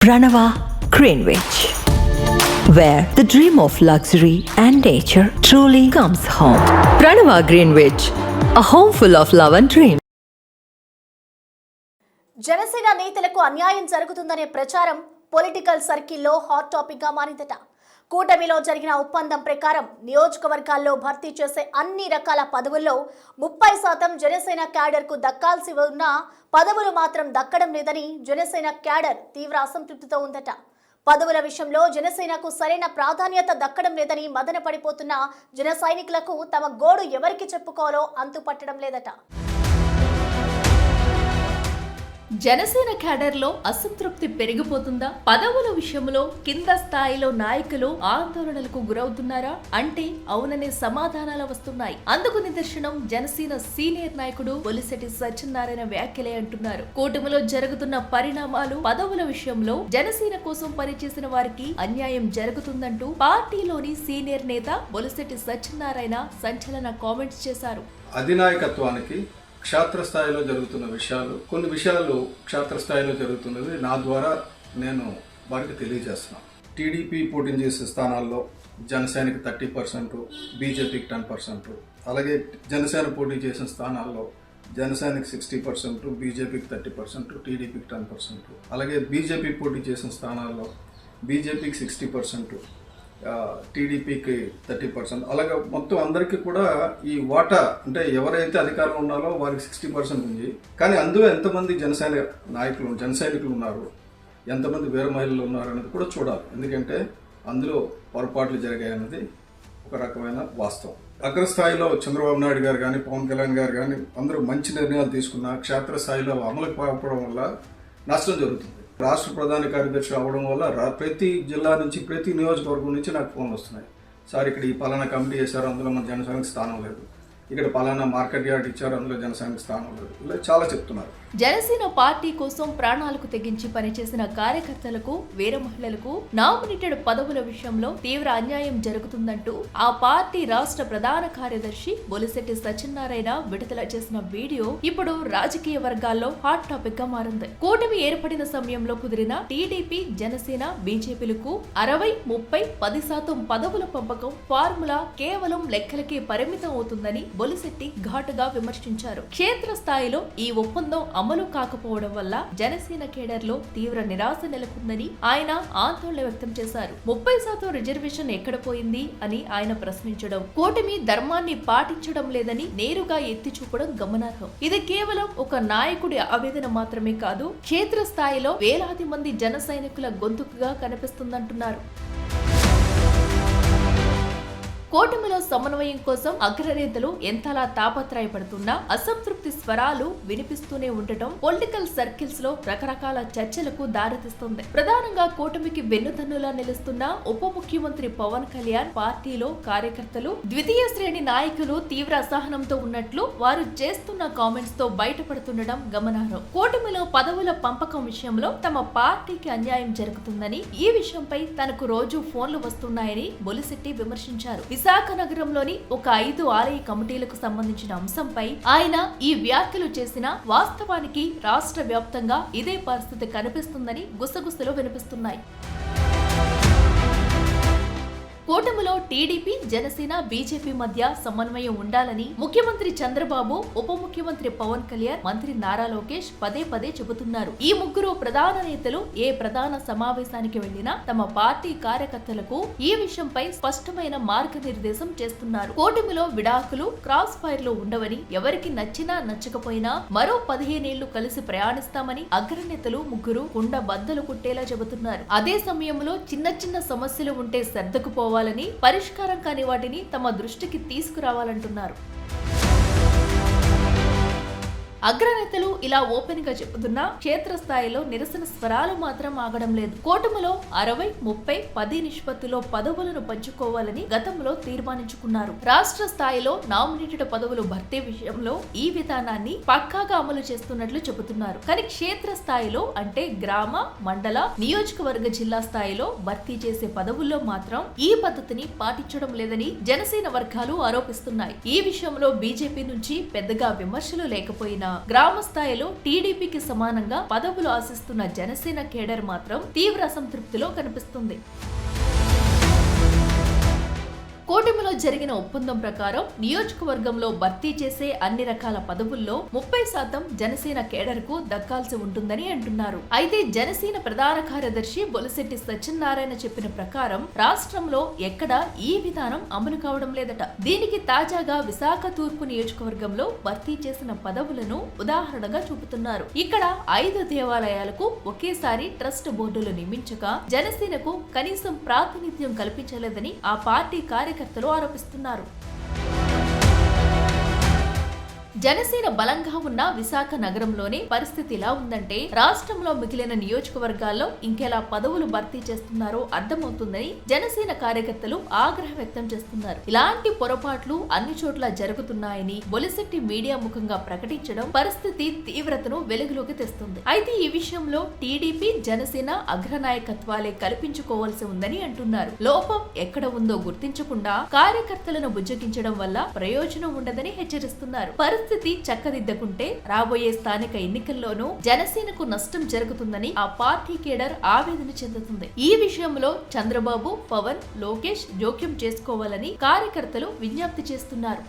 Pranava Greenwich, where the dream of luxury and nature truly comes home. Pranava Greenwich, a home full of love and dreams. Janasena నేతలకు అన్యాయం జరుగుతుందనే ప్రచారం political సర్కిల్లో hot topic గా మారిందట. కూటమిలో జరిగిన ఒప్పందం ప్రకారం నియోజకవర్గాల్లో భర్తీ చేసే అన్ని రకాల పదవుల్లో 30% జనసేన క్యాడర్ కు దక్కాల్సి ఉన్న పదవులు మాత్రం దక్కడం లేదని జనసేన క్యాడర్ తీవ్ర అసంతృప్తితో ఉందట. పదవుల విషయంలో జనసేనకు సరైన ప్రాధాన్యత దక్కడం లేదని మదన పడిపోతున్న జన సైనికులకు తమ గోడు ఎవరికి చెప్పుకోవాలో అంతుపట్టడం లేదట. జనసేన క్యాడర్లో అసంతృప్తి పెరిగిపోతుందా? పదవుల విషయంలో కింద స్థాయిలో నాయకులు ఆందోళనలకు గురవుతున్నారా అంటే అవుననే సమాధానాలు వస్తున్నాయి. అందుకు నిదర్శనం జనసేన సీనియర్ నాయకుడు బొలిశెట్టి సత్యనారాయణ వ్యాఖ్యలే అంటున్నారు. కూటమిలో జరుగుతున్న పరిణామాలు పదవుల విషయంలో జనసేన కోసం పనిచేసిన వారికి అన్యాయం జరుగుతుందంటూ పార్టీలోని సీనియర్ నేత బొలిశెట్టి సత్యనారాయణ సంచలన కామెంట్స్ చేశారు. అధినాయకత్వానికి క్షేత్రస్థాయిలో జరుగుతున్న విషయాలు, కొన్ని విషయాలు క్షేత్రస్థాయిలో జరుగుతున్నది నా ద్వారా నేను వారికి తెలియజేస్తున్నాను. టీడీపీ పోటీ చేసే స్థానాల్లో జనసేనకి 30%, బీజేపీకి 10%, అలాగే జనసేన పోటీ చేసిన స్థానాల్లో జనసేనకి 60%, బీజేపీకి 30%, టీడీపీకి 10%, అలాగే బీజేపీ పోటీ చేసిన స్థానాల్లో బీజేపీకి 60%, టీడీపీకి 30%, అలాగే మొత్తం అందరికీ కూడా ఈ వాటా అంటే ఎవరైతే అధికారంలో ఉన్నారో వారికి 60% ఉంది. కానీ అందులో ఎంతమంది జన సైనికులు ఉన్నారు, ఎంతమంది వీర మహిళలు ఉన్నారు అనేది కూడా చూడాలి. ఎందుకంటే అందులో పొరపాట్లు జరిగాయన్నది ఒక రకమైన వాస్తవం. అగ్రస్థాయిలో చంద్రబాబు నాయుడు గారు కానీ పవన్ కళ్యాణ్ గారు కానీ అందరూ మంచి నిర్ణయాలు తీసుకున్న క్షేత్రస్థాయిలో అమలు కాకపోవడం వల్ల నష్టం జరుగుతుంది. రాష్ట్ర ప్రధాన కార్యదర్శి అవ్వడం వల్ల ప్రతి జిల్లా నుంచి, ప్రతి నియోజకవర్గం నుంచి నాకు ఫోన్లు వస్తున్నాయి. సార్ ఇక్కడ ఈ పలానా కమిటీ చేశారు, అందులో మన జనసేనకి స్థానం లేదు, ఇక్కడ పలానా మార్కెట్ యార్డ్ ఇచ్చారు, అందులో జనసేనకి స్థానం లేదు, ఇలా చాలా చెప్తున్నారు. జనసేన పార్టీ కోసం ప్రాణాలకు తెగించి పనిచేసిన కార్యకర్తలకు, వీర మహిళలకు నామినేటెడ్ పదవుల విషయంలో తీవ్ర అన్యాయం జరుగుతుందంటూ ఆ పార్టీ రాష్ట్ర ప్రధాన కార్యదర్శి బొలిశెట్టి సత్యనారాయణ విడుదల చేసిన వీడియో ఇప్పుడు రాజకీయ వర్గాల్లో హాట్ టాపిక్ గా మారింది. కూటమి ఏర్పడిన సమయంలో కుదిరిన టీడీపీ, జనసేన, బీజేపీలకు 60-30-10% పదవుల పంపకం ఫార్ములా కేవలం లెక్కలకే పరిమితం అవుతుందని బొలిశెట్టి ఘాటుగా విమర్శించారు. క్షేత్ర స్థాయిలో ఈ ఒప్పందం అమలు కాకపోవడం వల్ల జనసేన కేడర్ లో తీవ్ర నిరాశ నెలకొందని ఆయన ఆందోళన వ్యక్తం చేశారు. 30% రిజర్వేషన్ ఎక్కడ పోయింది అని ఆయన ప్రశ్నించడం, కూటమి ధర్మాన్ని పాటించడం లేదని నేరుగా ఎత్తి చూపడం గమనార్హం. ఇది కేవలం ఒక నాయకుడి ఆవేదన మాత్రమే కాదు, క్షేత్ర స్థాయిలో వేలాది మంది జన సైనికుల గొంతుకుగా కనిపిస్తుందంటున్నారు. కూటమిలో సమన్వయం కోసం అగ్రనేతలు ఎంతలా తాపత్రయపడుతున్నా అసంతృప్తి స్వరాలు వినిపిస్తూనే ఉండటం పొలిటికల్ సర్కిల్స్ లో రకరకాల చర్చలకు దారితీస్తుంది. ప్రధానంగా కూటమికి వెన్నుదన్నులా నిలుస్తున్న ఉప ముఖ్యమంత్రి పవన్ కళ్యాణ్ పార్టీలో కార్యకర్తలు, ద్వితీయ శ్రేణి నాయకులు తీవ్ర అసహనంతో ఉన్నట్లు వారు చేస్తున్న కామెంట్స్ తో బయటపడుతుండడం గమనార్హం. కూటమిలో పదవుల పంపకం విషయంలో తమ పార్టీకి అన్యాయం జరుగుతుందని, ఈ విషయంపై తనకు రోజు ఫోన్లు వస్తున్నాయని బొలిశెట్టి విమర్శించారు. విశాఖ నగరంలోని ఒక 5 ఆలయ కమిటీలకు సంబంధించిన అంశంపై ఆయన ఈ వ్యాఖ్యలు చేసిన వాస్తవానికి రాష్ట్ర వ్యాప్తంగా ఇదే పరిస్థితి కనిపిస్తుందని గుసగుసలు వినిపిస్తున్నాయి. కూటమిలో టీడీపీ, జనసేన, బీజేపీ మధ్య సమన్వయం ఉండాలని ముఖ్యమంత్రి చంద్రబాబు, ఉప ముఖ్యమంత్రి పవన్ కళ్యాణ్, మంత్రి నారా లోకేష్ పదే పదే చెబుతున్నారు. ఈ ముగ్గురు ప్రధాన నేతలు ఏ ప్రధాన సమావేశానికి వెళ్లినా తమ పార్టీ కార్యకర్తలకు ఈ విషయంపై స్పష్టమైన మార్గనిర్దేశం చేస్తున్నారు. కూటమిలో విడాకులు, క్రాస్ ఫైర్లు ఉండవని, ఎవరికి నచ్చినా నచ్చకపోయినా మరో 15 ఏళ్లు కలిసి ప్రయాణిస్తామని అగ్రనేతలు ముగ్గురు కుండ బద్దలు కుట్టేలా చెబుతున్నారు. అదే సమయంలో చిన్న చిన్న సమస్యలు ఉంటే సర్దుకుపోవాలి, పరిష్కారం కాని వాటిని తమ దృష్టికి తీసుకురావాలంటున్నారు. అగ్రనేతలు ఇలా ఓపెన్ గా చెబుతున్నా క్షేత్రస్థాయిలో నిరసన స్వరాలు మాత్రం ఆగడం లేదు. కూటమిలో 60-30-10 నిష్పత్తిలో పదవులను పంచుకోవాలని గతంలో తీర్మానించుకున్నారు. రాష్ట్ర స్థాయిలో నామినేటెడ్ పదవులు భర్తీ విషయంలో ఈ విధానాన్ని పక్కాగా అమలు చేస్తున్నట్లు చెబుతున్నారు. కానీ క్షేత్ర స్థాయిలో అంటే గ్రామ, మండల, నియోజకవర్గ, జిల్లా స్థాయిలో భర్తీ చేసే పదవుల్లో మాత్రం ఈ పద్ధతిని పాటించడం లేదని జనసేన వర్గాలు ఆరోపిస్తున్నాయి. ఈ విషయంలో బీజేపీ నుంచి పెద్దగా విమర్శలు లేకపోయినా అయినా గ్రామ స్థాయిలో టీడీపీకి సమానంగా పదవులు ఆశిస్తున్న జనసేన కేడర్ మాత్రం తీవ్ర అసంతృప్తిలో కనిపిస్తుంది. కూటమిలో జరిగిన ఒప్పందం ప్రకారం నియోజకవర్గంలో భర్తీ చేసే అన్ని రకాల పదవుల్లో 30% జనసేన కేడర్ కు దక్కాల్సి ఉంటుందని అంటున్నారు. అయితే జనసేన ప్రధాన కార్యదర్శి బొలిశెట్టి సత్యనారాయణ చెప్పిన ప్రకారం రాష్ట్రంలో ఎక్కడా ఈ విధానం అమలు కావడం లేదట. దీనికి తాజాగా విశాఖ తూర్పు నియోజకవర్గంలో భర్తీ చేసిన పదవులను ఉదాహరణగా చూపుతున్నారు. ఇక్కడ 5 దేవాలయాలకు ఒకేసారి ట్రస్ట్ బోర్డులు నియమించగా జనసేనకు కనీసం ప్రాతినిధ్యం కల్పించలేదని ఆ పార్టీ కార్యకర్తలు ఆరోపిస్తున్నారు. జనసేన బలంగా ఉన్న విశాఖ నగరంలోనే పరిస్థితి ఇలా ఉందంటే రాష్ట్రంలో మిగిలిన నియోజకవర్గాల్లో ఇంకెలా పదవులు భర్తీ చేస్తున్నారో అర్థమవుతుందని జనసేన కార్యకర్తలు ఆగ్రహం వ్యక్తం చేస్తున్నారు. ఇలాంటి పొరపాట్లు అన్ని చోట్ల జరుగుతున్నాయని బొలిశెట్టి మీడియా ముఖంగా ప్రకటించడం పరిస్థితి తీవ్రతను వెలుగులోకి తెస్తుంది. అయితే ఈ విషయంలో టీడీపీ జనసేన అగ్రనాయకత్వాలే కల్పించుకోవాల్సి ఉందని అంటున్నారు. లోపం ఎక్కడ ఉందో గుర్తించకుండా కార్యకర్తలను బుజ్జగించడం వల్ల ప్రయోజనం ఉండదని హెచ్చరిస్తున్నారు. పరిస్థితి చక్కదిద్దకుంటే రాబోయే స్థానిక ఎన్నికల్లోనూ జనసేనకు నష్టం జరుగుతుందని ఆ పార్టీ కేడర్ ఆవేదన చెందుతుంది. ఈ విషయంలో చంద్రబాబు, పవన్, లోకేష్ జోక్యం చేసుకోవాలని కార్యకర్తలు విజ్ఞప్తి చేస్తున్నారు.